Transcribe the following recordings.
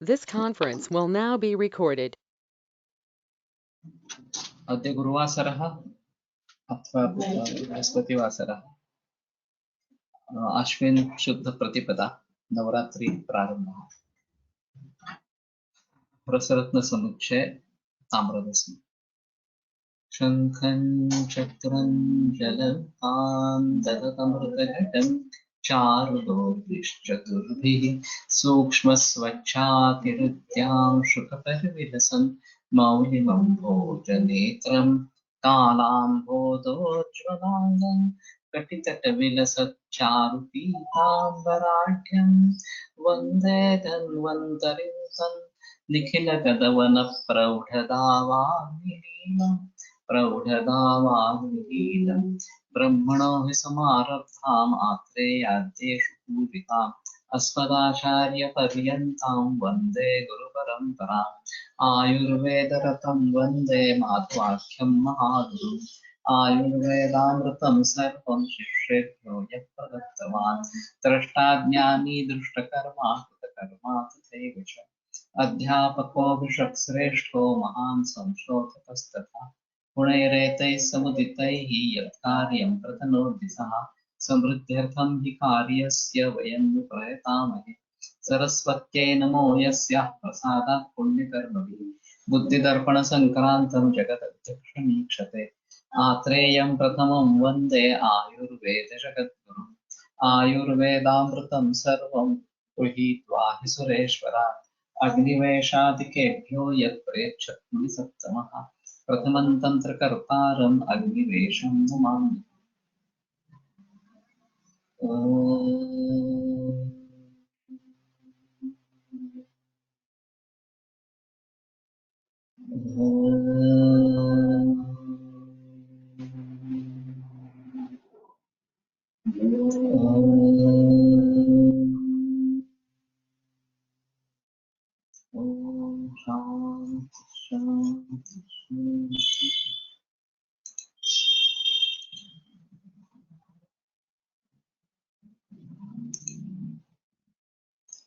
This conference will now be recorded. अद्य गुरुवासरः अथवा बृहस्पतिवासरः आश्विन शुद्ध प्रतिपदा नवरात्रि प्रारंभः रसरत्न समुच्चय ताम्ररश्मि शंखं चक्रं जलपान ददतमृतघटं चारुदोर्भिश्चतुर्भिः सूक्ष्मस्वच्छातिहृद्यां शुकपरिविलसन् मौलिमम्भोजनेत्रं कालाम्भोदोज्ज्वलाङ्गं कटितटविलसच्चारुपीताम्बराढ्यं वन्दे धन्वन्तरिं तं निखिलगगवनप्रौढदावाग्निलीलम् प्रौढदावाग्निलीलम् ब्रह्मणो हि समारब्धाम् आत्रेयाद्येषु पूजिताम् अस्मदाचार्यपर्यन्तां वन्दे गुरुपरम्पराम् आयुर्वेदरतं वन्दे माध्वाख्यं महागुरुम् आयुर्वेदामृतं सर्वं शिष्येभ्यो यः प्रदत्तवान् द्रष्टाज्ञानी दृष्टकर्मा कृतकर्मा तथैव च अध्यापको विषक्श्रेष्ठो महान् संशोधकस्तथा गुणैरेतैः समुदितैः यत्कार्यं प्रतनोद्दिशः समृद्ध्यर्थं हि कार्यस्य वयं प्रयतामहे सरस्वत्यै नमो यस्याः प्रसादात् पुण्यकर्मभिः बुद्धिदर्पणसङ्क्रान्तं जगदध्यक्षमीक्षते आत्रेयं प्रथमं वन्दे आयुर्वेदजगद्गुरुम् आयुर्वेदामृतं सर्वं गृहीत्वा हि सुरेश्वरात् अग्निवेशादिकेभ्यो यत्प्रेच्छत् मुनिसत्तमः प्रथमं तन्त्रकर्तारम् अग्निवेशं नमामि।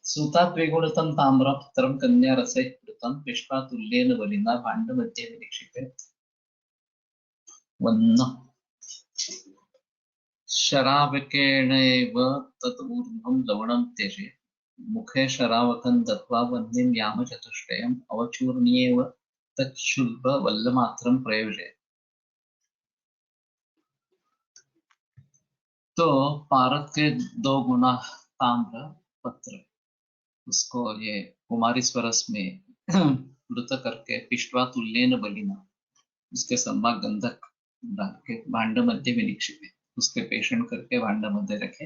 सूताद्विगुणितं ताम्रपत्रं कन्यारसैः कृतं पिष्टातुल्येन बलिना भाण्डमध्ये विनिक्षिपे वन्न शरावकेणैव तत् ऊर्ध्वं लवणं त्यजेत् मुखे शरावकं दत्वा वह्निं यामचतुष्टयम् अवचूर्ण्येव तच्छुल्बवल्लमात्रं प्रयोजयेत्। तो पारद के दो गुना ताम्र पत्र उसको ये कुमारी स्वरस में मृत करके पिष्टवा तुल्येन बलिना उसके सम्मा गंधक डाल के भांड मध्य में निक्षिपे उसके पेषण करके भांड मध्य रखे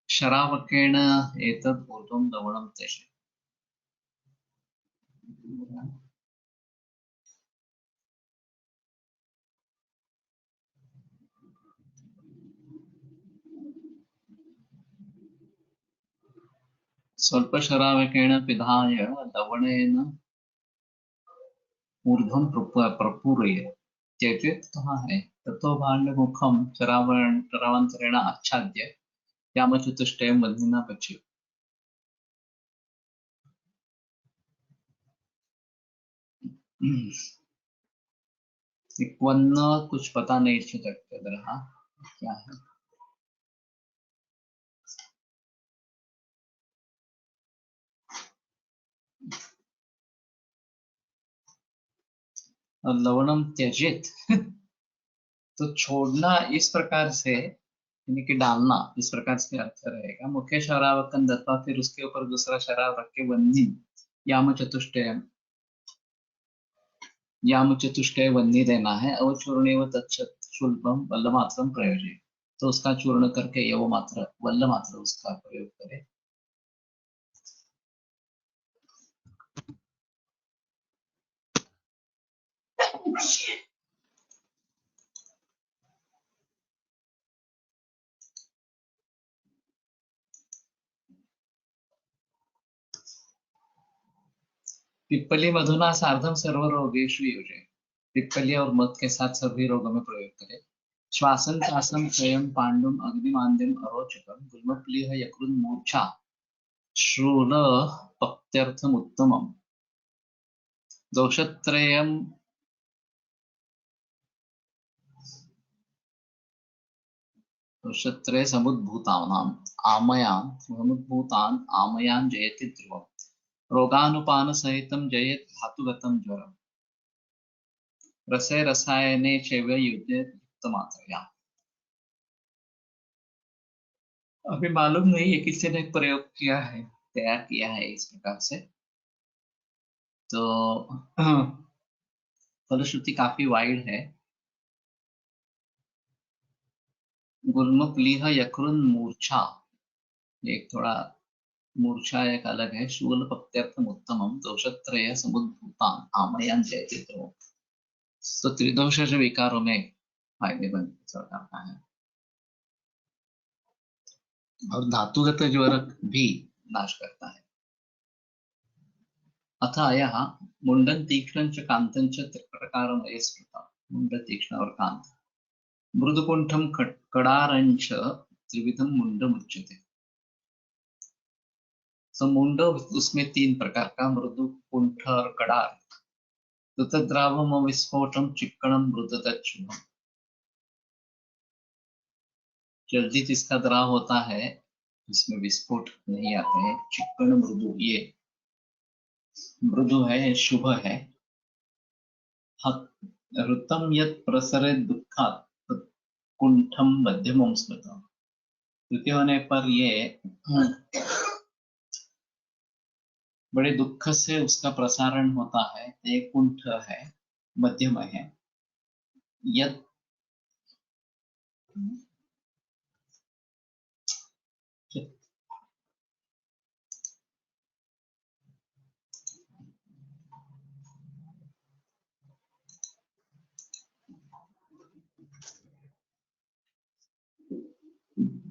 शरावकेण एतद् ऊर्ध्वं लवणं त्यजेत्। स्वल्पशरावकेण पिधाय लवणेन ऊर्ध्वं प्रपूरयेत् त्यजेत् कहाँ है ततो भाण्डमुखं शरावान्तरेण आच्छाद्य यामचतुष्टयं वह्निना पच्येत्। एक वन्न कुछ पता नहीं चलता रहा क्या है। लवणम त्यजेत तो छोड़ना इस प्रकार से यानी कि डालना इस प्रकार से अर्थ रहेगा। मुख्य शरावकन दत्वा फिर उसके ऊपर दूसरा शराब रख के वन्नी याम चतुष्टय वन्नी देना है। अवचूर्णे व तत्शुल्भम वल्लमात्रम प्रयोजय तो उसका चूर्ण करके ये वो मात्र वल्ल मात्र उसका प्रयोग करे। पिप्पली मधुना सार्धम सर्व रोगेषु योजय पिप्पली और मध के साथ सभी रोगों में प्रयोग करे। श्वासन चासम क्षयम पांडुम अग्निमांद्यम अरोचकम गुल्मप्लीह यकृन मूर्छा शूल पत्यर्थम उत्तमम दोषत्रयम दोषत्रय समुद्भूतानाम समुद्भूतान आमयान जयति ध्रुवम रोगानुपान सहितम जयेत धातुगतम ज्वरम रसे रसायने चैव युज्येत युक्तमात्रया। अभी मालूम नहीं है, किसी ने प्रयोग किया है, तैयार किया है इस प्रकार से। तो फलश्रुति काफी वाइड है। गुल्म प्लीह यकृन मूर्छा, एक थोड़ा मूर्छा एक अलग है। शूल पत्यर्थम उत्तमम दोषत्रय समुद्भूतान आमयान जयति ध्रुवम। तो त्रिदोष विकारों में फायदेमंद प्रकार का है और धातुगत ज्वर भी नाश करता है। अथ अयः मुंडन तीक्ष्णं च कांतं च त्रिप्रकारम् अयस्मृता। मुंड तीक्ष्ण और कांत। मृदुकुंठम कडारं च त्रिविधम मुंडम उच्यते। तो मुंड उसमें तीन प्रकार का, मृदु कुंठ और कडार। द्रुतद्रावम विस्फोटम चिक्कणम मृदतच्छुभम। जल्दी जिसका द्राव होता है इसमें विस्फोट नहीं आते हैं। चिक्कण मृदु, ये मृदु है, ये शुभ है। ऋतम यत् प्रसरे दुःखात् कुंठम मध्यमम स्मृतम। तृतीय होने पर ये बड़े दुख से उसका प्रसारण होता है, एक कुंठ है, मध्यम है। यत्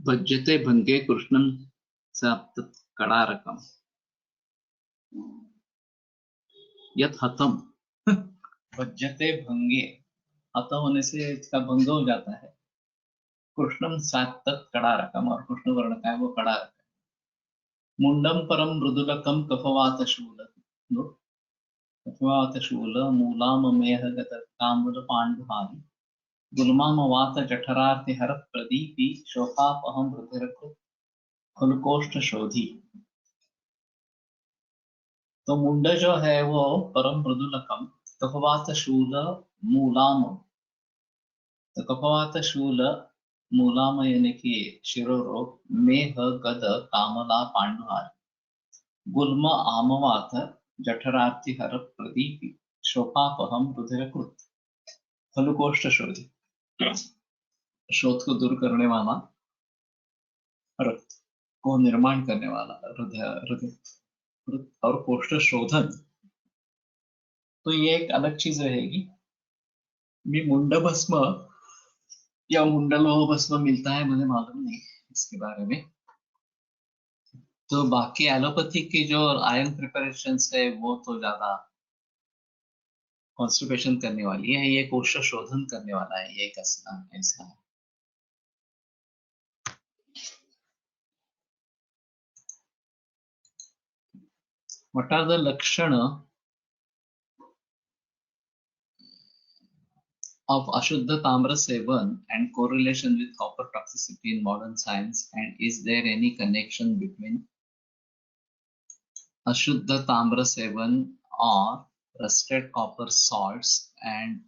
भज्यते भंगे कृष्णं सप्त कड़ारकम। यत् हतम भज्यते भंगे, हत होने से इसका भंग हो जाता है। कृष्णम सात कड़ारकम, और कृष्ण वर्ण का है वो कड़ारक। मुंडम परम मृदुलकम कफवातशूल, कफवातशूल मूलाममेह गत काम्र पांडुहारी गुलमामवात जठरार्ति हर प्रदीपी शोकापहम रुधिरकृत फुलकोष्ठ शोधी। तो मुंड जो है वो परम मृदुलकम कफवात शूल मूलाम। तो कफवात शूल मूलाम यानी कि शिरोरोग, मेह गद कामला पांडुहार, गुल्म आमवात जठरार्ति हर प्रदीपी शोकापहम रुधिरकृत फलकोष्ठ शोधी। शोध को दूर करने वाला, रक्त को निर्माण करने वाला, हृदय और कोष्ठ शोधन। तो ये एक अलग चीज रहेगी। भी मुंड भस्म या मुंडलोह भस्म मिलता है, मुझे मालूम नहीं इसके बारे में। तो बाकी एलोपैथी की जो आयरन प्रिपरेशंस है वो तो ज्यादा कॉन्स्टिपेशन करने वाली है, ये कोष्ठ शोधन करने वाला है, ये एक ऐसा है। What are the lakshana of Ashuddha Tamra Sevan and correlation with copper toxicity in modern science, and is there any connection between Ashuddha Tamra Sevan or rusted copper salts and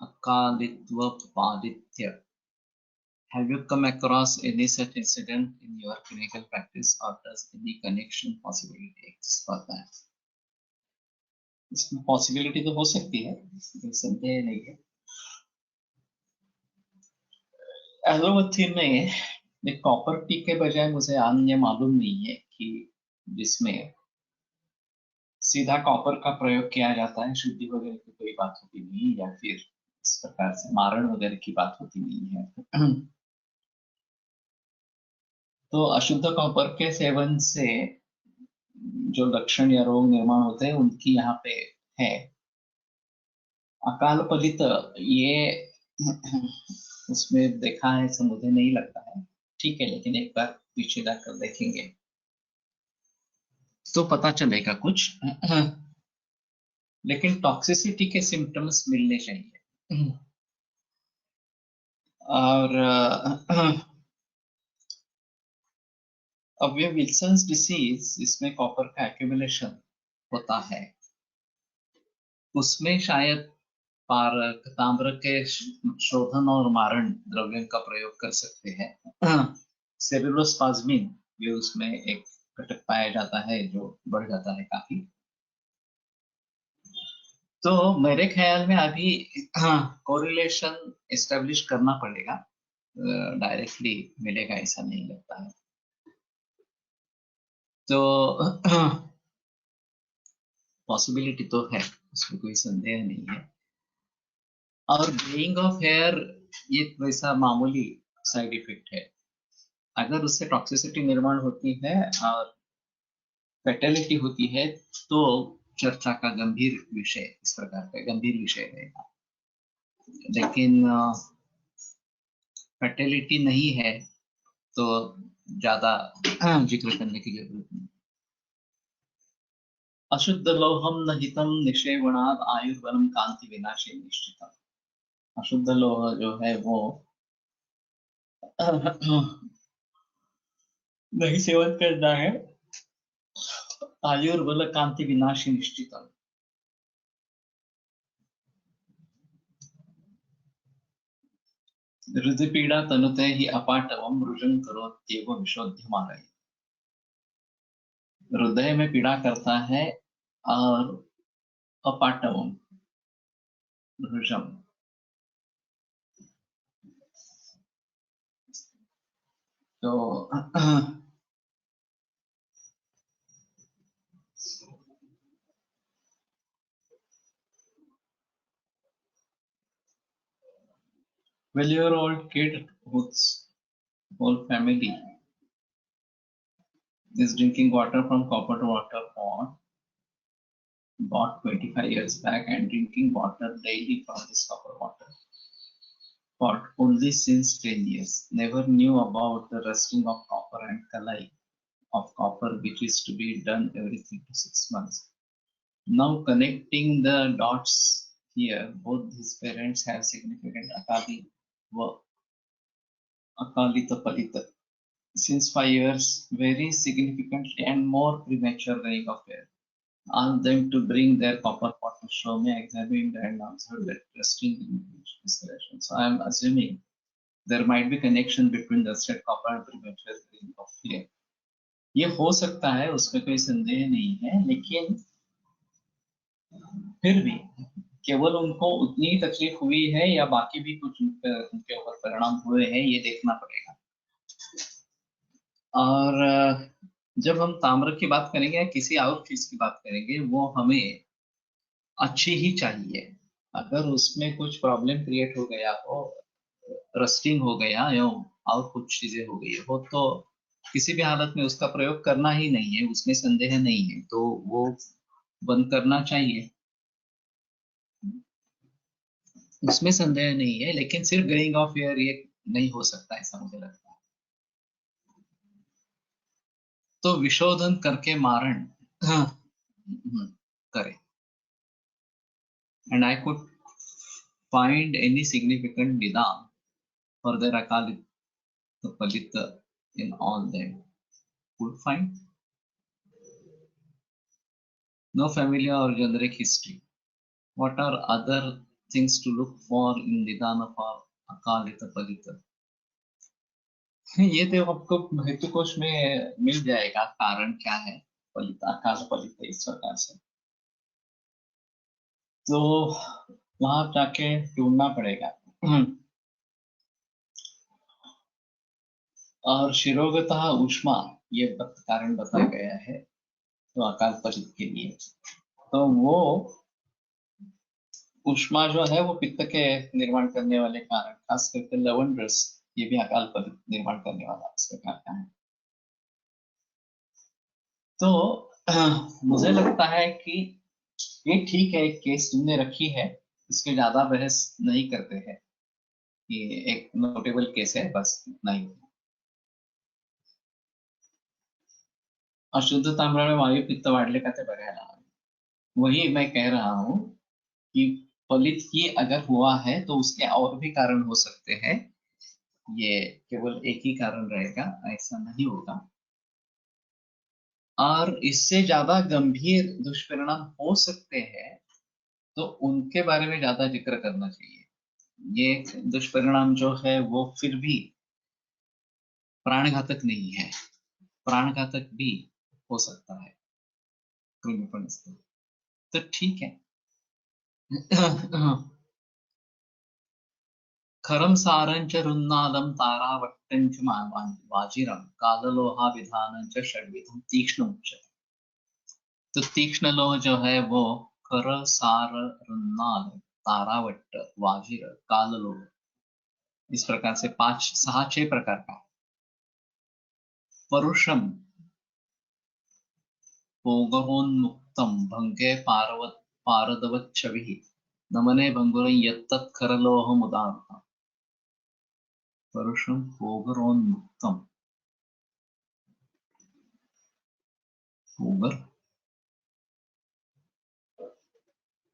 Akalitva Paditya? Have you come across any such incident in your clinical practice, or does any connection possibility exist for that? इसमें possibility तो हो सकती है, संदेह नहीं है। Allopathy में copper T के बजाय मुझे अन्य मालूम नहीं है कि जिसमें सीधा कॉपर का प्रयोग किया जाता है। शुद्धि वगैरह की कोई बात होती नहीं, या फिर इस प्रकार से मारण वगैरह की बात होती नहीं है। तो अशुद्ध कॉपर के सेवन से जो लक्षण या रोग निर्माण होते हैं उनकी यहाँ पे है। अकाल पलित ये उसमें देखा है, तो मुझे नहीं लगता है। ठीक है, लेकिन एक बार पीछे जाकर देखेंगे। तो पता चलेगा कुछ, लेकिन टॉक्सिसिटी के सिम्टम्स मिलने चाहिए। और अब ये विल्सन्स डिसीज, इसमें कॉपर का एक्यूमुलेशन होता है, उसमें शायद पारक ताम्र के शोधन और मारण द्रव्य का प्रयोग कर सकते हैं। सेलुलोस्पाज्मिन ये उसमें एक घटक पाया जाता है जो बढ़ जाता है काफी। तो मेरे ख्याल में अभी कोरिलेशन एस्टेब्लिश करना पड़ेगा, डायरेक्टली मिलेगा ऐसा नहीं लगता है। तो पॉसिबिलिटी तो है, उसमें कोई संदेह नहीं है। और ग्रेइंग ऑफ हेयर ये वैसा मामूली साइड इफेक्ट है। अगर उससे टॉक्सिसिटी निर्माण होती है और फैटेलिटी होती है तो चर्चा का गंभीर विषय, इस प्रकार का गंभीर विषय रहेगा। लेकिन फैटेलिटी नहीं है तो ज्यादा जिक्र करने की जरूरत नहीं। अशुद्ध लोहम न हितम निषेवणात् आयुर्बलम कांति विनाशे निश्चितम। अशुद्ध लोह जो है वो नहीं सेवन करना है, आयुर्बल कांति विनाशे निश्चितम। हृदयपीड़ा तनुते ही अपाटवम रुजन करोत्येव विशोध्यमानः। हृदय में पीड़ा करता है और अपाटवम रुजम, तो well, your old kid whose whole family is drinking water from copper water pot, bought 25 years back and drinking water daily from this copper water pot only since 10 years, never knew about the rusting of copper and kalai of copper which is to be done every 3 to 6 months. Now connecting the dots here, both his parents have significant akalita palita since 5 years, very significantly and more premature running of hair. Ask them to bring their copper pot to show me, examined and observed that resting in distillation. So I am assuming there might be connection between the rusted copper and premature running of hair. ये हो सकता है, उसमें कोई संदेह नहीं है, लेकिन फिर भी केवल उनको उतनी ही तकलीफ हुई है या बाकी भी कुछ उनके ऊपर परिणाम हुए हैं, ये देखना पड़ेगा। और जब हम ताम्र की बात करेंगे या किसी और चीज की बात करेंगे, वो हमें अच्छी ही चाहिए। अगर उसमें कुछ प्रॉब्लम क्रिएट हो गया हो, रस्टिंग हो गया या और कुछ चीजें हो गई हो, तो किसी भी हालत में उसका प्रयोग करना ही नहीं है, उसमें संदेह नहीं है, तो वो बंद करना चाहिए, उसमें संदेह नहीं है। लेकिन सिर्फ ग्रेइंग ऑफ हेयर ये नहीं हो सकता, ऐसा मुझे लगता है। तो विशोधन करके मारण करें। And I could find any significant nidam for their akalita palita in all them. Could find no familiar or generic history. What are other things to look for in nidana for akalita palita? ये तो आपको हेतु कोश में मिल जाएगा, कारण क्या है पलिता अकाल पलिता इस प्रकार से, तो वहां जाके ढूंढना पड़ेगा। और शिरोगतः ऊष्मा ये कारण बताया गया है तो अकाल पलित के लिए, तो वो ऊष्मा जो है वो पित्त के निर्माण करने वाले कारण, खास करके लवण रस, ये भी अकाल पलित निर्माण करने वाला इस प्रकार का है। तो मुझे लगता है कि ये ठीक है, एक केस तुमने रखी है, इसके ज्यादा बहस नहीं करते हैं, ये एक नोटेबल केस है, बस इतना ही। अशुद्ध तांबड़ा में वायू पित्त वाढले का ते बघायला हवे. वही मैं कह रहा हूँ कि फलित ही अगर हुआ है तो उसके और भी कारण हो सकते हैं, ये केवल एक ही कारण रहेगा ऐसा नहीं होगा. और इससे ज्यादा गंभीर दुष्परिणाम हो सकते हैं तो उनके बारे में ज्यादा जिक्र करना चाहिए. ये दुष्परिणाम जो है वो फिर भी प्राणघातक नहीं है, प्राणघातक भी हो सकता है कृमिपण से. तो ठीक है. खरं सारं च रुन्नादं तारावट्टं च वाजिरं काललोहाविधानं च षड्विधं तीक्ष्ण उच्यते. तो तीक्ष्ण लोह जो है वो खर सार रुन्नाद तारावट्ट वाजिर काललोह, इस प्रकार से 5 6 6 प्रकार का. परुषम पोगरोन्मुक्तं भंगे पारदवच्छविः नमने भंगुरं यत्तत् खरलोहमुदाहृतम्. परुषम पोगरोन्मुक्तं, पोगर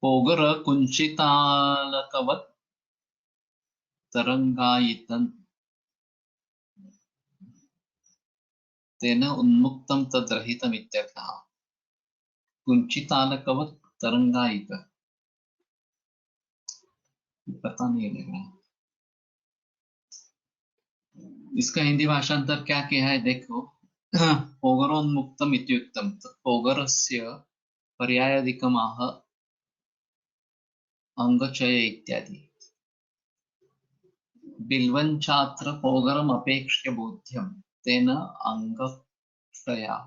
पोगर कुंचितालकवत् तरंगायितं तेन उन्मुक्तं तद्रहितम् इत्यर्थः. कुंचितालकवत् तरंगायित, पता नहीं लग रहा इसका हिंदी भाषांतर क्या किया है देखो. पोगरोन्मुक्तम इत्युक्तम पोगरस्य पर्यायाधिकमाह अंगचय इत्यादि. बिल्वञ्चात्र पोगरम अपेक्ष्य बोध्यम तेन अंगक्षया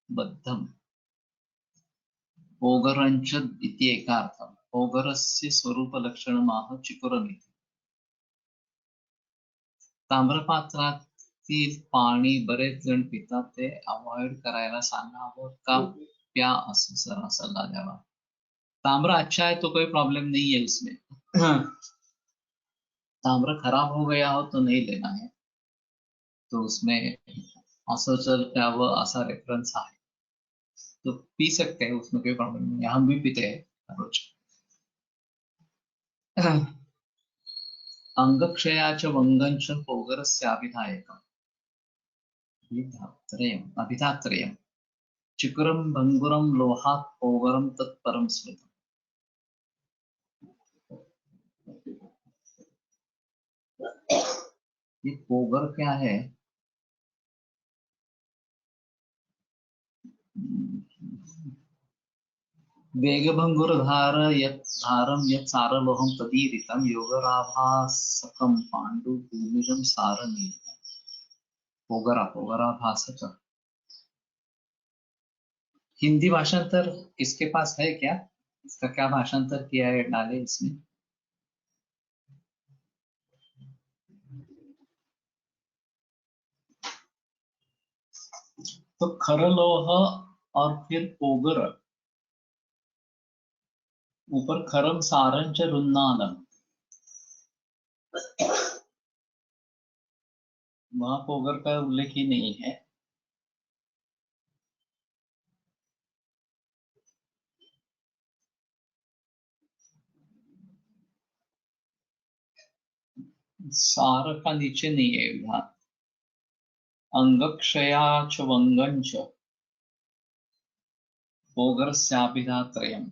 बद्धम पोगरंच इति एकार्थम. पोगरस्य स्वरूपलक्षणमाह चिकुरमिति. ताम्रपात्रातील पाणी बरेच जण पितात, ते अवॉइड करायला सांगावं का प्या असं सल्ला द्यावा. ताम्र अच्छा है तो कोई प्रॉब्लम नहीं है उसमें. ताम्र खराब हो गया हो तो नहीं लेना है, तो उसमें असं चल प्यावं असा रेफरन्स आहे, तो पी सकते हैं, उसमें कोई प्रॉब्लम नहीं है. हम भी पीते हैं रोज. अंगक्षयाच वंगंच पोगरस्याभिधायकम् अभिधात्रयम् चिकुरं भंगुरं लोहात् पोगरं तत्परं स्मृतम्. ये पोगर क्या है? वेगभंगुरधार यत् धारं यत् सारलोहं तदीरितं योगराभासकं पाण्डु भूमिजं सारनीरितम्. पोगराभासक. हिंदी भाषांतर किसके पास है क्या? इसका क्या भाषांतर किया है, डाले इसमें. तो खरलोह और फिर पोगर, ऊपर खरम सारंच रुन्नादम, वहां पोगर का उल्लेख ही नहीं है. सार का नीचे नहीं है यहाँ. अंगक्षयाच वंगंच पोगरस्याभिधात्रयम्.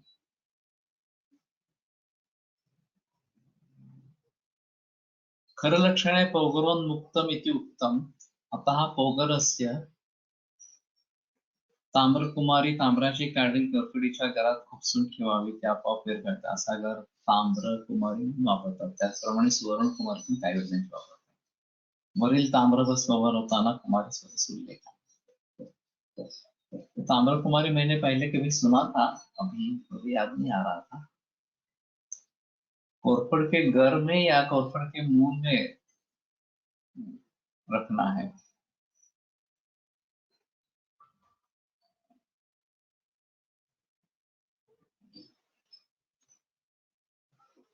खरलक्षणे पोगरोन्मुक्तम् इति उक्तम्, अतः पोगरस्य. ताम्रकुमारी ताम्राची काढी करकडीच्या घरात खुपसून ठेवावी, ते आपोआप विरघळते. असा घर ताम्रकुमारी म्हणून वापरतात. त्याचप्रमाणे सुवर्णकुमारी पण काही योजनेत वापरतात. वरील ताम्रभस्म होताना कुमारी स्वरस उल्लेख. ताम्रकुमारी मैंने पहले कभी सुना था, अभी याद नहीं आ रहा था. कोरफड़ के घर में या कोरफड़ के मुंह में रखना है.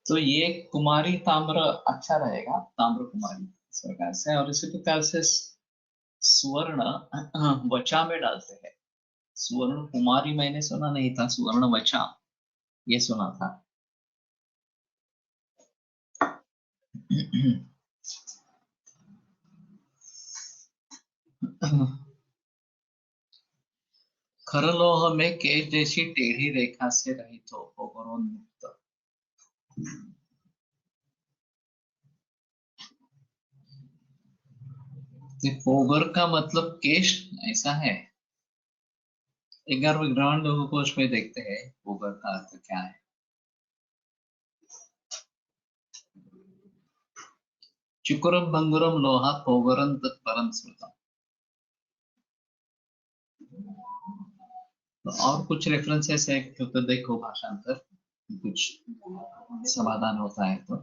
तो ये कुमारी ताम्र अच्छा रहेगा, ताम्र कुमारी इस प्रकार से. और इसी प्रकार से स्वर्ण वचा में डालते हैं. सुवर्ण कुमारी मैंने सुना नहीं था, सुवर्ण वचा ये सुना था। खरलोह में केश जैसी टेढ़ी रेखा से रहित हो, पोगरोन्मुक्त। तो पोगर का मतलब केश ऐसा है। 11वें ग्रहण कोश में देखते हैं पोगर का अर्थ क्या है। चुकुरम भंगुरम लोहा पोगरम तत्परम स्मृतम। तो और कुछ रेफरेंसेस है तो देखो भाषांतर, कुछ समाधान होता है तो।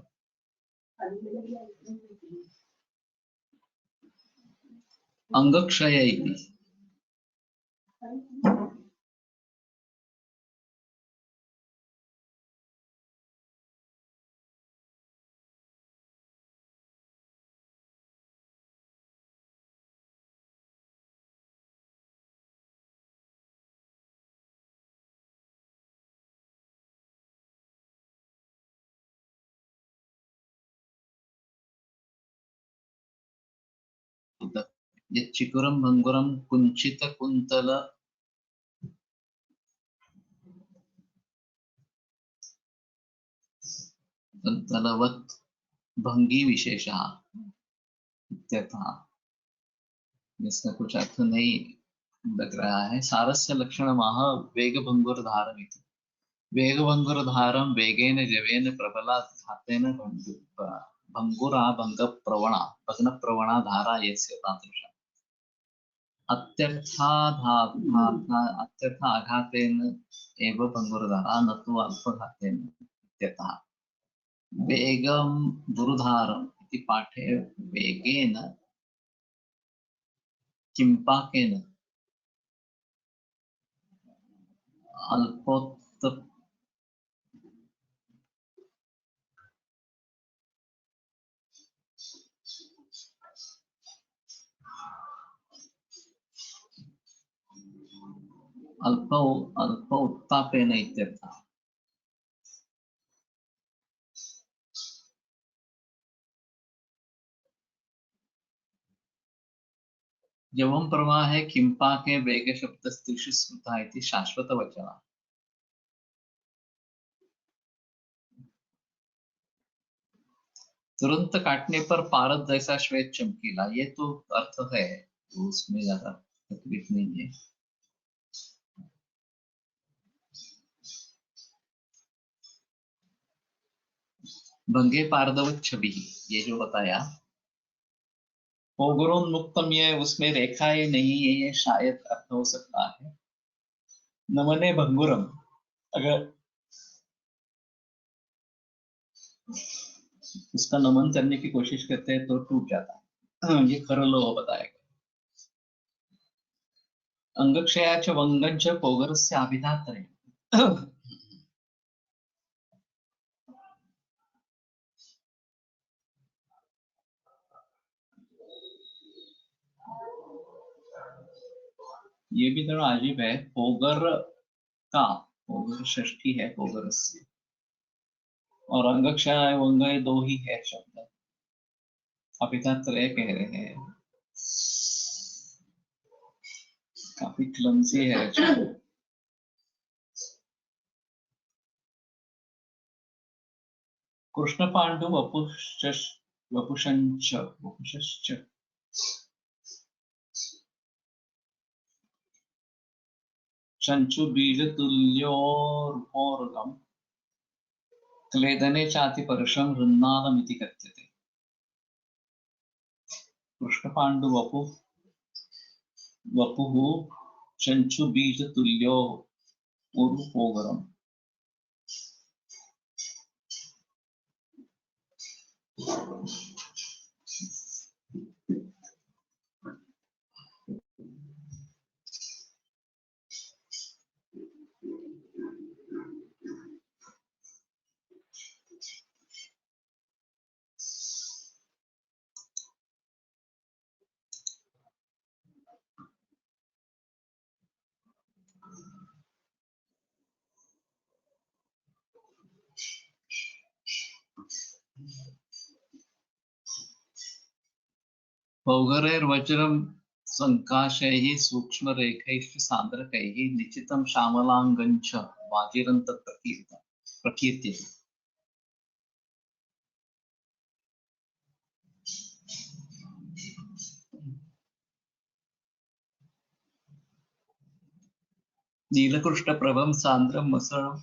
अंगक्षय इति। चिकुरम भंगुरम कुंचित कुंतल कुंतलवत् भंगी विशेषः इत्यर्थः। इसका कुछ अर्थ नहीं लग रहा है। सारस्य लक्षणमः वेगभंगुरधारमिति। वेगभंगुरधारं वेगेन जवेन प्रबला घातेन भंगुरा भंगप्रवणा भग्नप्रवणा धारा यस्य तादृशम्। अत्यर्थ आघातेन एव भंगुरधारा न तु अल्पघातेन इत्यर्थः। वेगं दुर्धारम् इति पाठे वेगेन किंपाकेन अल्पोत्त अल्प उत्तापेन इत्यर्थः। यवं प्रवाहे किंपाके वेग शब्दस्त्रिषु स्मृतः इति शाश्वतवचनः। तुरंत काटने पर पारद जैसा श्वेत चमकीला, ये तो अर्थ है, तो उसमें ज्यादा तकलीफ नहीं है। भंगे पारदवत छवि, ये जो बताया। पोगरोन्मुक्तम, ये उसमें रेखाएं नहीं है, ये शायद अर्थ हो सकता है। नमने भंगुरम, अगर उसका नमन करने की कोशिश करते हैं तो टूट जाता है, ये खरलोह बताएगा। अंगक्षयाच वंगंच पोगरस्य अभिधात्रे। ये भी थोड़ा अजीब है। पोगर का पोगर षष्ठी है पोगरस्य, और अंगक्षय वंगय दो ही है शब्द, अभिधात्रय कह रहे हैं। काफी क्लमसी है रचना। कृष्ण पांडु वपुषश्च चंचु बीज तुल्योर्पोर्गम क्लेदने चाति परशम हृन्नादमिति कथ्यते। कृष्ण पांडु वपुः चंचु बीज तुल्यो उर्पोगरम। पौगरैर्वज्रं संकाशैः सूक्ष्मरेखैश्च सान्द्रकैः निचितं श्यामलाङ्गं च वाजिरं तत् प्रकीर्त्यते। नीलकृष्णप्रभं सान्द्रं मसृणं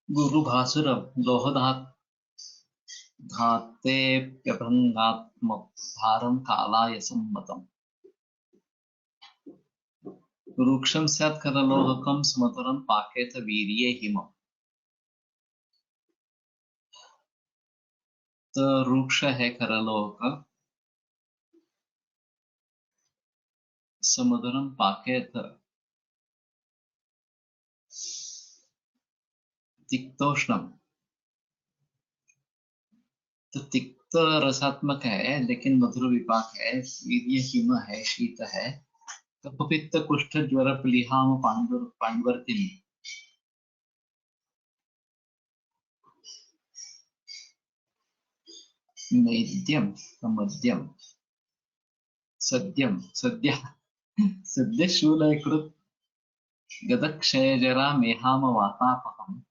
गुरुभासुरं लोहधातेऽप्यभङ्गात्मं भारं कालाय सम्मतम्। रुक्षं स्यात् खरलोहकं सुमधुरं पाकेत वीर्ये हिमम्। तो रुक्ष है खरलोहक, सुमधुरं पाकेत तिक्तोष्णम। तो तिक्त रसात्मक है लेकिन मधुर विपाक है। वीर्य हिम है, शीत है। कफपित्त कुष्ठ ज्वर प्लीहाम पांडुवर्तिनी। नैद्यम मध्यम सद्यम सद्य सद्य शूलकृत गदक्षयजरा मेहाम वातापहम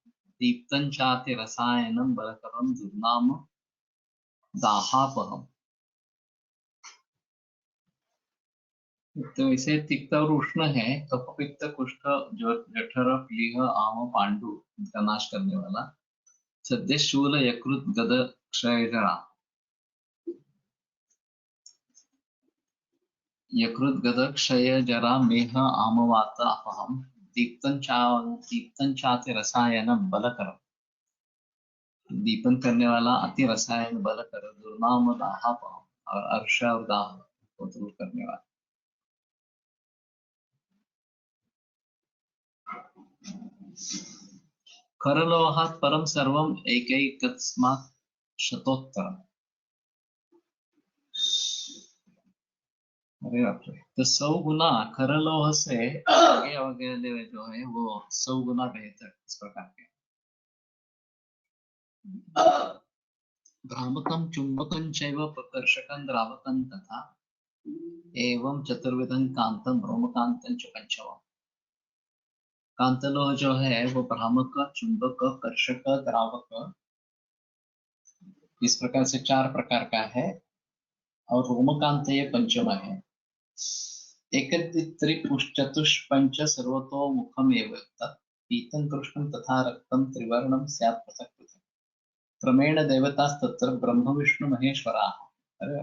दीप्तं चाति रसायनं बलकरं दुर्नाम दाहापहम। तो इसे तिक्त और उष्ण है। कफ पित्त कुष्ठ जठर प्लीह आम पांडु, इनका नाश करने वाला। सद्य शूल यकृत गद क्षयजरा। यकृत गद क्षय जरा मेह आम वाता अपहम दीप्तं चाति रसायनम बलकरम। दीपन करने वाला अति रसायन बल कर दुर्नाम दाहापहम, और अर्ष और दाह को दूर करने वाला। खरलोहात् परम सर्वम एकैकस्मात् शतोत्तरम। अरे बाप रे। तो 100 गुना खरलोह से आगे वगैरह जो है वो 100 गुना बेहतर इस प्रकार के। भ्रामकं चुंबकं चैव प्रकर्षकं द्रावकं तथा एवं चतुर्विधं कांतं ब्रह्मकांतं च पंचमम्। कांतलोह जो है वो भ्रामक, चुंबक, कर्षक, द्रावक, इस प्रकार से 4 प्रकार का है। और रोमकांत ये पंचम है। चतुष्पंच सर्वतो मुखम एव तत् पीतं कृष्णं तथा रक्तं त्रिवर्णं स्यात् पृथक् पृथक्। क्रमेण देवतास्तत्र ब्रह्म विष्णु महेश्वराः। अरे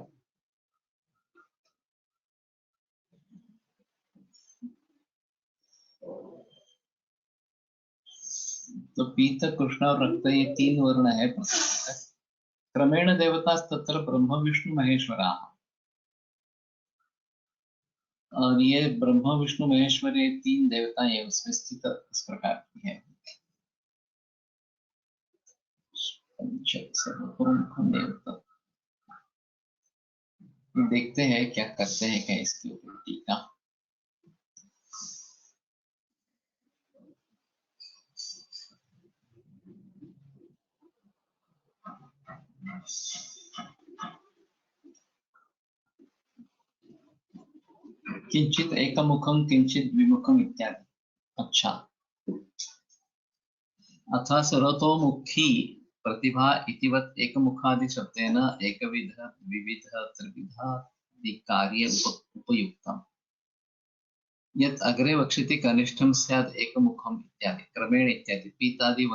तो पीत, कृष्ण और रक्त ये 3 वर्ण है। क्रमेण देवतास्तत्र ब्रह्म विष्णु महेश्वराः। और ये ब्रह्मा विष्णु महेश्वर ये 3 देवताएं उसमें स्थित इस प्रकार की है। देवता देखते हैं क्या करते हैं क्या इसकी ऊपर टीका। किंचित एकमुखम किंचित द्विमुखम इत्यादि। अच्छा, अथा सर्वतोमुखी प्रतिभा इतिवत् एकमुखादि शब्देन एकविध विविध त्रिविधादि कार्य उपयुक्तम्। यत् अग्रे वक्षति कनिष्ठं स्यात् एकमुखम् इत्यादि क्रमेण इत्यादि पीतादि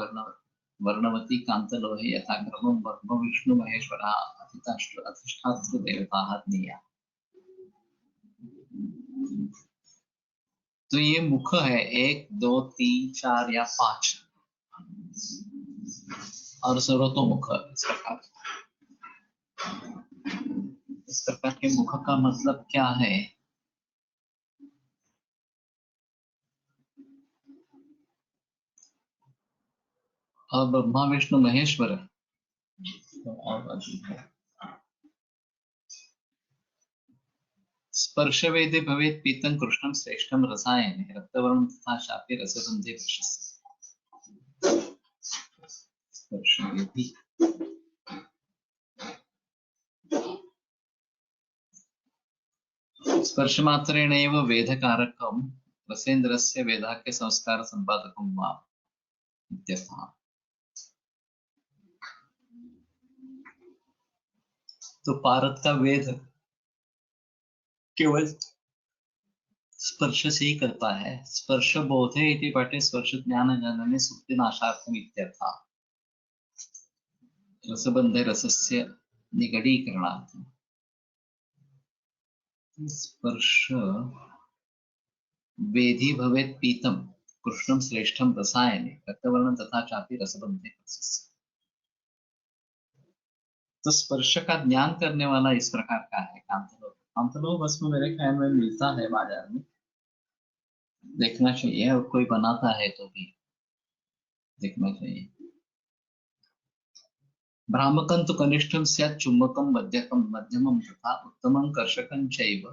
वर्णवती कांतलोहे यथा क्रमं ब्रह्म विष्णु महेश्वरः अधिष्ठातृ देवताः ज्ञेया। तो ये मुख है 1 2 3 4 या 5 और सर्वतोमुख इस प्रकार के मुख का मतलब क्या है। और ब्रह्मा विष्णु महेश्वर तो और अजीब है। स्पर्श वेदे भवेत् पीतं कृष्णं श्रेष्ठं रसायने रक्तवर्णं तथा शापे रसगंधे वक्षस्य। स्पर्श वेदी स्पर्शमात्रेणैव वेदकारकं रसेन्द्रस्य वेदाख्य संस्कार संपादकं वा इत्यर्थः। तो पारद का वेद केवल स्पर्श से ही करता है। स्पर्श बोधे इति पाठे स्पर्श ज्ञान जनने सुक्ति नाशार्थम इत्यर्थः। रसबंधे रसस्य निगडीकरणार्थम। स्पर्श वेदी भवेत् पीतम कृष्णम श्रेष्ठम रसायने रक्तवर्णम तथा चापि रसबंधे रसस्य। तो स्पर्श का ज्ञान करने वाला इस प्रकार का है कांतलोक। कांतलोक भस्म मेरे ख्याल में मिलता है बाजार में, देखना चाहिए, और कोई बनाता है तो भी देखना चाहिए। भ्रामकं तु कनिष्ठं स्यात् चुम्बकं मध्यकं मध्यमं तथा उत्तमं कर्षकं चैव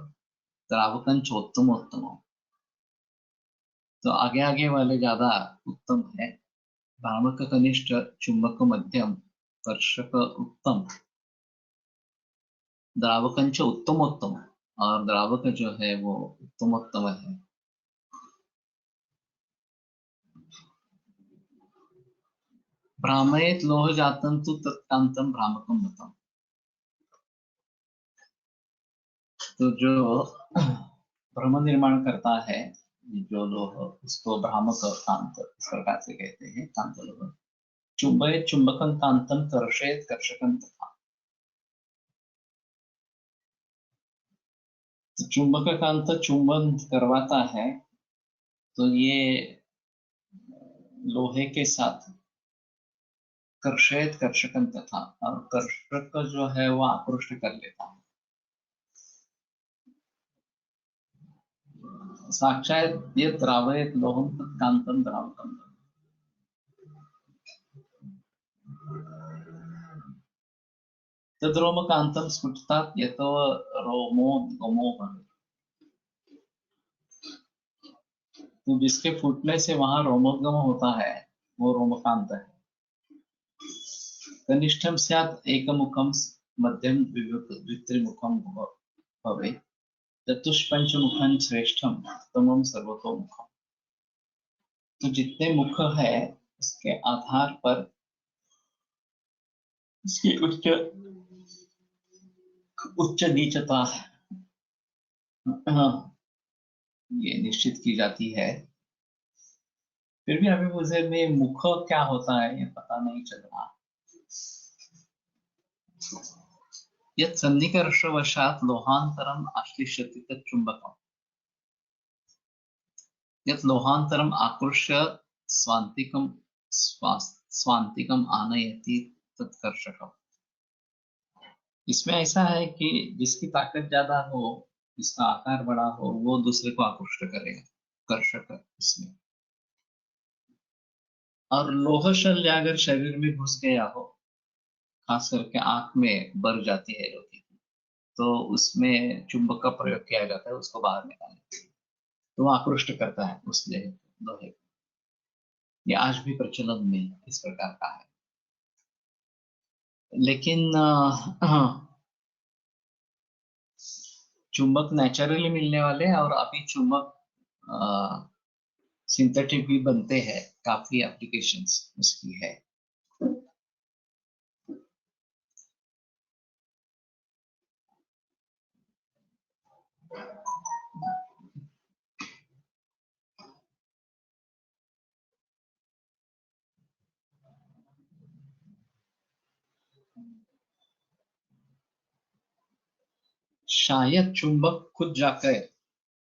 द्रावकं चोत्तमोत्तमम्। तो आगे आगे वाले ज्यादा उत्तम है। भ्रामक कनिष्ठ, चुंबक मध्यम, कर्षक उत्तम, द्रावकं च उत्तमोत्तम, और द्रावक जो है वो उत्तमोत्तम है। भ्रामयेत् लोह जातं तु तत्कांतं भ्रामकं मतम्। तो जो भ्रम निर्माण करता है जो लोह, उसको भ्रामक कांत इस प्रकार से कहते हैं। कांत लोह चुंबयेत् चुंबकं कांतं कर्षयेत् कर्षकं तथा। तो चुंबक कांत चुंबन करवाता है, तो ये लोहे के साथ कर्षयेत् कर्षकं तथा, और कर्षक जो है वो आकृष्ट कर लेता है। साक्षात ये द्रावयेत् लोहं तत्कांतं द्रावकं। तद्रोमकांतं स्फुटतात् यतो रोमोद्गमो भवेत्। तो जिसके फूटने से वहां रोमोद्गम होता है वो रोमकांत है। कनिष्ठम स्यात् एकमुखम मध्यम द्वित्रिमुखम भवेत् चतुष्पंचमुखं श्रेष्ठम उत्तमम सर्वतोमुखम। तो जितने मुख है उसके आधार पर इसकी उच्च उच्च नीचता ये निश्चित की जाती है। फिर भी अभी मुझे में मुख क्या होता है ये पता नहीं चल रहा। यत् सन्निकर्षवशात् लोहान्तरम् आश्लिष्यति तत् चुम्बकम्। यत् लोहान्तरम् आकृष्य स्वान्तिकम् आनयति तत् कर्षकम्। इसमें ऐसा है कि जिसकी ताकत ज्यादा हो, जिसका आकार बड़ा हो, वो दूसरे को आकृष्ट करेगा, कर्षक इसमें। और लोह शल्य अगर शरीर में घुस गया हो, खास करके आंख में बर जाती है लोहे की, तो उसमें चुंबक का प्रयोग किया जाता है उसको बाहर निकालने के लिए। तो वो आकृष्ट करता है उस लोहे को। ये आज भी प्रचलन में इस प्रकार का है। लेकिन चुंबक नेचुरली मिलने वाले हैं, और अभी चुंबक सिंथेटिक भी बनते हैं, काफी एप्लीकेशंस उसकी है। शायद चुंबक खुद जाकर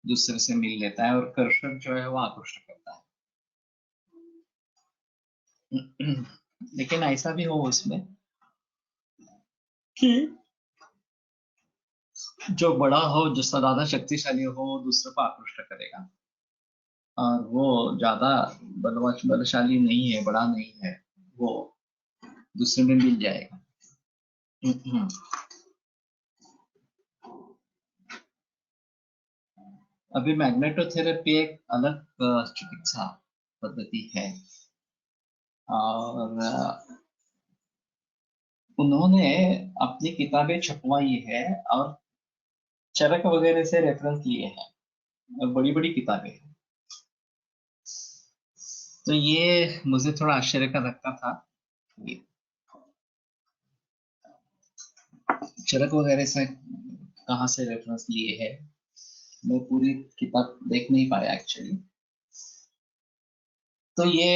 दूसरे से मिल लेता है, और कर्षक जो है वो आकृष्ट करता है। लेकिन ऐसा भी हो उसमें कि जो बड़ा हो, जो ज्यादा शक्तिशाली हो, वो दूसरे को आकृष्ट करेगा, और वो ज्यादा बलशाली नहीं है, बड़ा नहीं है, वो दूसरे में मिल जाएगा। अभी मैग्नेटोथेरेपी एक अलग चिकित्सा पद्धति है, और उन्होंने अपनी किताबें छपवाई है, और चरक वगैरह से रेफरेंस लिए हैं और बड़ी बड़ी किताबें हैं। तो ये मुझे थोड़ा आश्चर्य का लगता था कि चरक वगैरह से कहाँ से रेफरेंस लिए है। मैं पूरी किताब देख नहीं पाया एक्चुअली। तो ये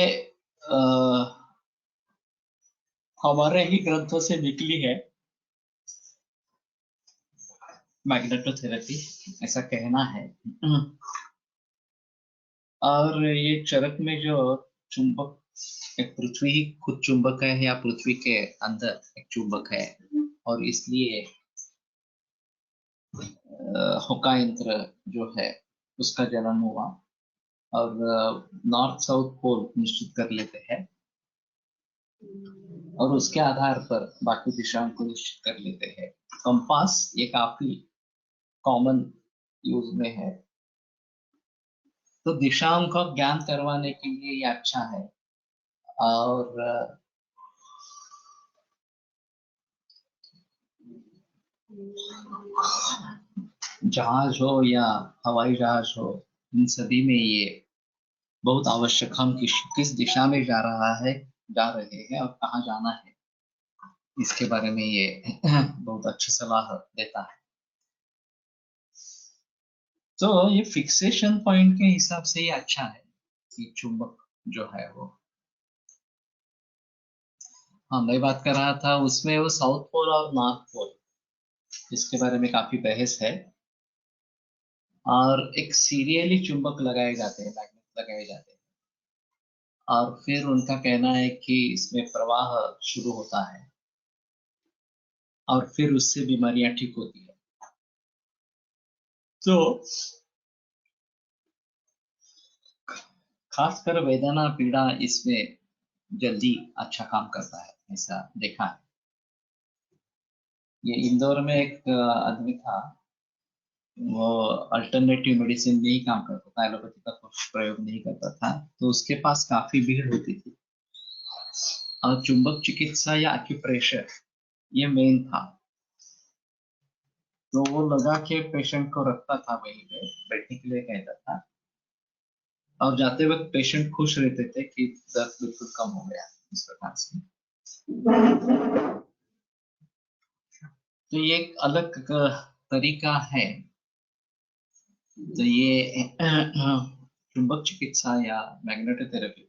हमारे ही ग्रंथों से निकली है मैग्नेटोथेरेपी, ऐसा कहना है। और ये चरक में जो चुंबक, एक पृथ्वी ही खुद चुंबक है या पृथ्वी के अंदर एक चुंबक है, और इसलिए होका यंत्र जो है उसका जन्म हुआ, और नॉर्थ साउथ पोल निश्चित कर लेते हैं और उसके आधार पर बाकी दिशाओं को निश्चित कर लेते हैं। कंपास ये काफी कॉमन यूज में है, तो दिशाओं का ज्ञान करवाने के लिए ये अच्छा है। और जहाज हो या हवाई जहाज हो, इन सभी में ये बहुत आवश्यक, हम किस दिशा में जा रहे हैं और कहाँ जाना है, इसके बारे में ये बहुत अच्छी सलाह देता है। तो ये फिक्सेशन पॉइंट के हिसाब से ये अच्छा है कि चुंबक जो है वो, हाँ मैं बात कर रहा था उसमें वो साउथ पोल और नॉर्थ पोल, इसके बारे में काफी बहस है। और एक सीरियली चुंबक लगाए जाते हैं, मैग्नेट लगाए जाते हैं, और फिर उनका कहना है कि इसमें प्रवाह शुरू होता है और फिर उससे बीमारियां ठीक होती है। तो खासकर वेदना पीड़ा इसमें जल्दी अच्छा काम करता है, ऐसा देखा है। ये इंदौर में एक आदमी था, वो अल्टरनेटिव मेडिसिन में ही काम करता था, एलोपैथी का कुछ प्रयोग नहीं करता था, तो उसके पास काफी भीड़ होती थी। और चुंबक चिकित्सा या एक्यूप्रेशर ये मेन था, तो वो लगा के पेशेंट को रखता था, वहीं पे बैठने के लिए कहता था, और जाते वक्त पेशेंट खुश रहते थे कि दर्द बिल्कुल कम हो गया, इस प्रकार से। तो ये एक अलग तरीका है। तो ये चुंबक चिकित्सा या मैग्नेटोथेरेपी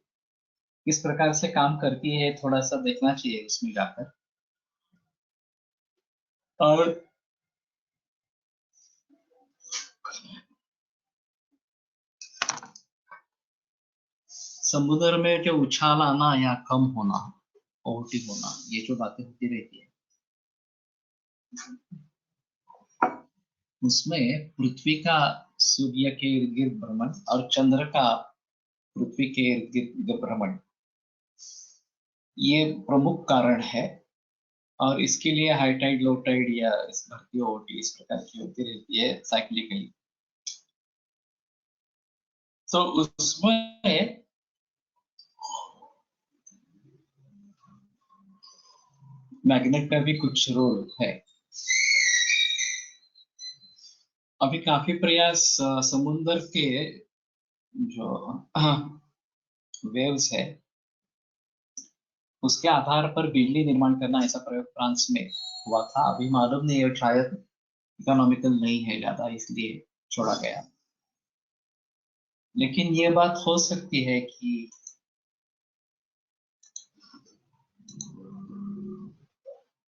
किस प्रकार से काम करती है, थोड़ा सा देखना चाहिए उसमें जाकर। और समुद्र में जो उछाल आना या कम होना, ओटी होना, ये जो बातें होती रहती है, उसमें पृथ्वी का सूर्य के इर्द गिर्द भ्रमण और चंद्र का पृथ्वी के इर्द गिर्द भ्रमण, ये प्रमुख कारण है। और इसके लिए हाई टाइड लो टाइड या इस भरती ओटी इस प्रकार की होती रहती है साइक्लिकली। तो उसमें मैग्नेट का भी कुछ रोल है। अभी काफी प्रयास समुद्र के जो वेव्स है उसके आधार पर बिजली निर्माण करना, ऐसा प्रयोग फ्रांस में हुआ था। अभी मालूम नहीं है, शायद इकोनॉमिकल नहीं है ज्यादा, इसलिए छोड़ा गया। लेकिन ये बात हो सकती है कि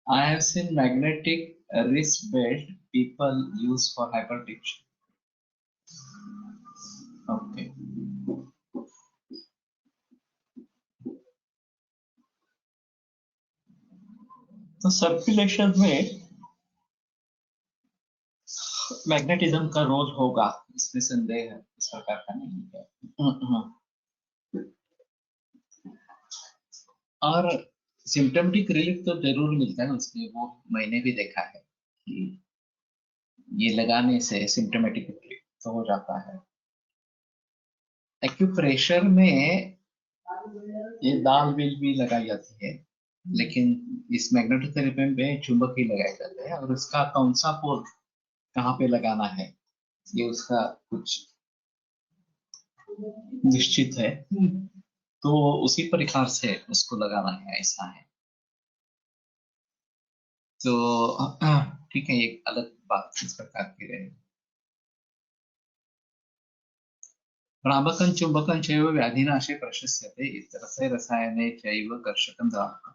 I have seen magnetic wrist belt people use for hypertension. Okay. तो सर्कुलेशन में मैग्नेटिज्म का रोल होगा, इसमें संदेह है, इस प्रकार का नहीं है। और सिम्टमेटिक रिलीफ तो जरूर मिलता है उसमें, वो मैंने भी देखा है कि ये लगाने से सिम्टमेटिक रिलीफ तो हो जाता है। एक्यूप्रेशर में ये दाल बिल भी लगाई जाती है, लेकिन इस मैग्नेटोथेरेपी में चुंबक ही लगाए जाते हैं, और उसका कौन सा पोल कहाँ पे लगाना है, ये उसका कुछ निश्चित है, तो उसी प्रकार से उसको लगाना है, ऐसा है। तो ठीक है, एक अलग बात इस प्रकार की रहेगी। भ्रामकं चुम्बकं चैव व्याधिनाशे प्रशस्यते इत्यर्थे रसायने चैव कर्षकं द्रावकम्।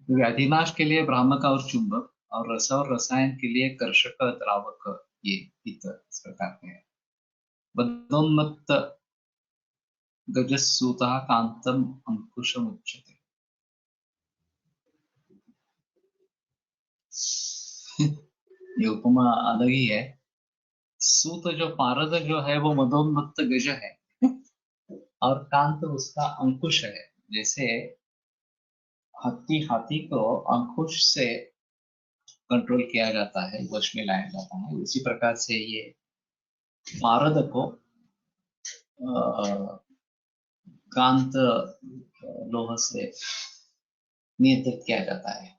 व्याधिनाश के लिए भ्रामक और चुंबक, और रस और रसायन के लिए कर्षक द्रावक, ये इस प्रकार के है। बद्धोन्मत्त गजस्सूतः कांतम अंकुशमुच्यते। ये उपमा अलग ही है। सूत जो पारद जो है वो मदोन्मत्त गज है, और कांत उसका अंकुश है। जैसे हाथी को अंकुश से कंट्रोल किया जाता है, वश में लाया जाता है, उसी प्रकार से ये पारद को कांत लोह से नियंत्रित किया जाता है।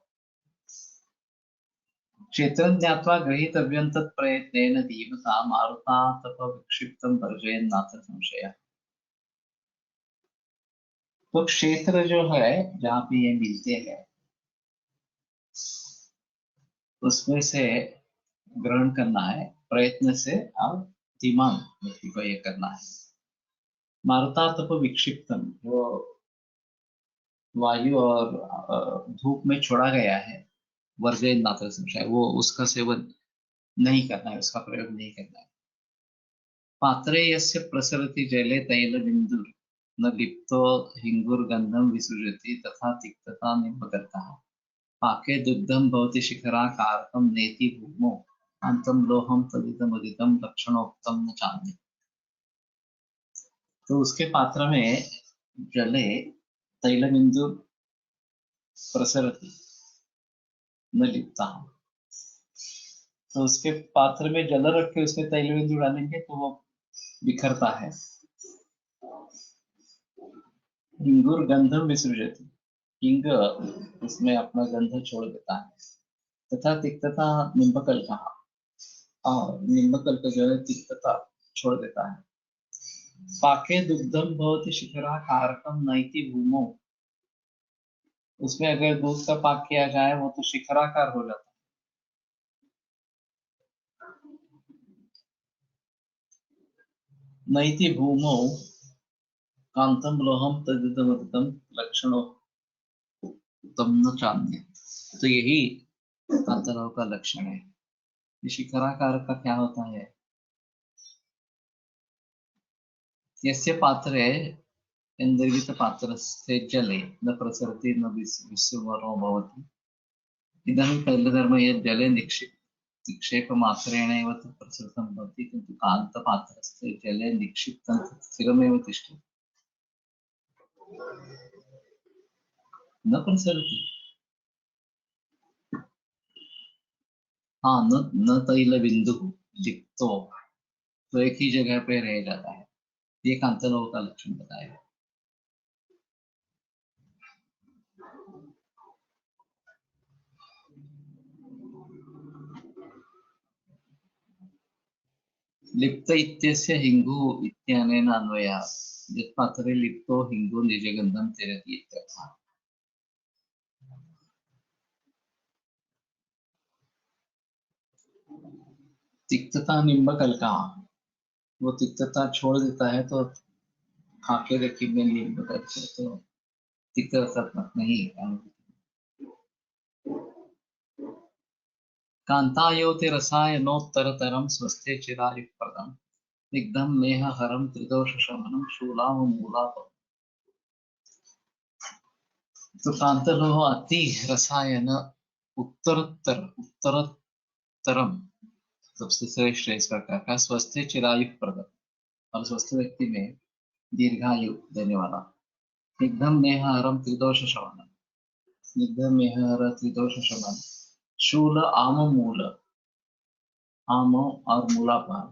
क्षेत्रं ज्ञात्वा गृहीतव्यं तत् प्रयत्नेन धीमता मारुता तप विक्षिप्तं वर्जयन्नाथ संशयः। तो क्षेत्र जो है जहाँ पे ये मिलते हैं, उसमें से ग्रहण करना है प्रयत्न से, और दिमाग व्यक्ति को ये करना है। मारुता तप विक्षिप्तम, जो वायु और धूप में छोड़ा गया है, वर्जयन नात्र संशय, वो उसका सेवन नहीं करना है, उसका प्रयोग नहीं करना है। पात्रे यस्य प्रसरति जले तैल बिंदुर न लिप्तो हिंगुर्गंधम विसृजति तथा तिक्तता निम्बकर्तः। पाके दुग्धम भवति शिखराकारकम नेति भूमो अंतम लोहम तदिदमुदितम लक्षणोक्तम न चान्य। तो उसके पात्र में जले तैल बिंदु प्रसरति न लिप्ता, तो उसके पात्र में जल रख के उसमें तैल बिंदु डालेंगे तो वो बिखरता है। हिंगुर गंधम विसृजति, हिंग उसमें अपना गंध छोड़ देता है। तथा तिक्तता निम्बकल कहा, और निम्बकल का जो है तिक्तता छोड़ देता है। पाके दुग्धम भवति शिखराकारकम नैति भूमो, उसमें अगर दूध का पाक किया जाए वो तो शिखराकार हो जाता है। नैति भूमो कांतम लोहम तदिदमृतम लक्षणों तम न चान्य। तो यही कांतलोह का लक्षण है। शिखराकार का क्या होता है? यस्य पात्रे इन्द्रियत पात्रस्थे जले न प्रसरति न विस्वरो भवति इदं कैलधर्म यत् जले निक्षेपमात्रेण एव तत् प्रसृतं भवति किन्तु कान्तपात्रस्थे जले निक्षिप्तं तत् स्थिरमेव तिष्ठति न प्रसरति। हाँ, न तैल बिंदु लिप्तो, तो एक ही जगह पे रह जाता है। ये कांतलोह का लक्षण बताया है। लिप्त इत्यस्य हिंगु इत्यनेन अन्वयात् यत् पात्रे लिप्तो हिंगु निजगन्धं त्यजति इत्यर्थः। तिक्तता निम्बकल का, वो तिक्तता छोड़ देता है, तो खाके देखेंगे निम्बकल से तो तिक्तता नहीं है। कांतायोति रसायनोत्तरतरं स्वस्थे चिरायुःप्रदं स्निग्धं नेहहरं त्रिदोषशमनं शूलामूलापम्। तो कांतलोह अति रसायन उत्तरोत्तरम सबसे श्रेष्ठ है इस प्रकार का, स्वस्थ चिरायुःप्रदम, और स्वस्थ व्यक्ति में दीर्घायु देने वाला। स्निग्धम नेहहरम त्रिदोष शमनम, स्निग्धम नेहहर त्रिदोष शमन, शूल आम मूल, आम और मूला पर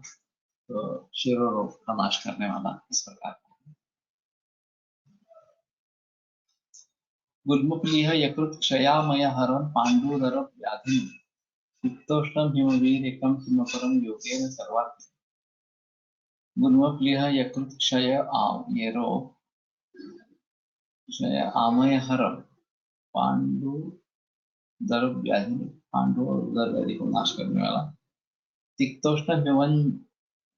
तो शिरो रोग का नाश करने वाला, इस प्रकार का। गुल्मुखलीह यकृत क्षयामय हरन पांडुधर व्याधि शीतोष्णं हिमवीर्यकं हिमपरं योगेन सर्वात् गुणवप्लिह यकृत क्षय ये रोग क्षय आमयहरम पांडु दर्भ व्याधि पांडु और उदर व्याधि को नाश करने वाला तिक्तोष्ण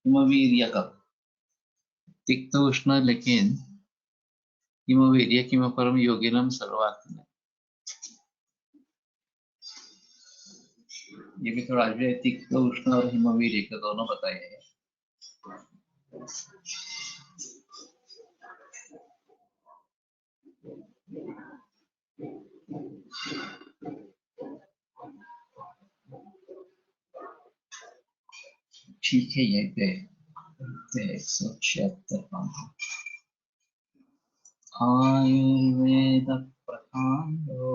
हिमवीर्यकम तिक्तोष्ण लेकिन हिमवीर्य हिमपरम योगिनम सर्वात् ये भी थोड़ा जो है तिक्तोष्ण और हिमवीर्य के दोनों बताए हैं। ठीक है ये पे 176 आयुर्वेद प्रधानो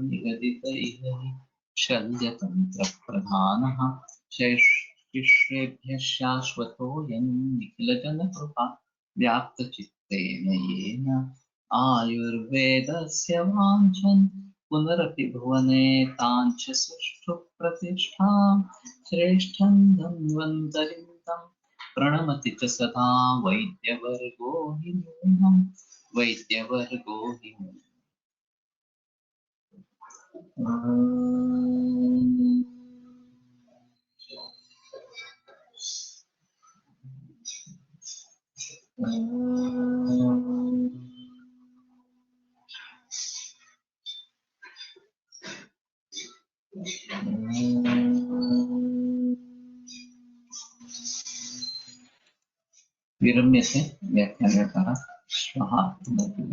निगदितैः शल्यतंत्र प्रधानः शिष्येभ्यः शाश्वतोऽयं निखिलजनकृपा व्याप्तचित्तेन येन आयुर्वेदस्य वाञ्छन् पुनरपि भुवने ताञ्च सुष्ठु प्रतिष्ठां श्रेष्ठं धन्वन्तरिं प्रणमति च सदा वैद्यवर्गो हि नूनम् वैद्यवर्गो हि विरम्यते व्याख्यानकारः श्वः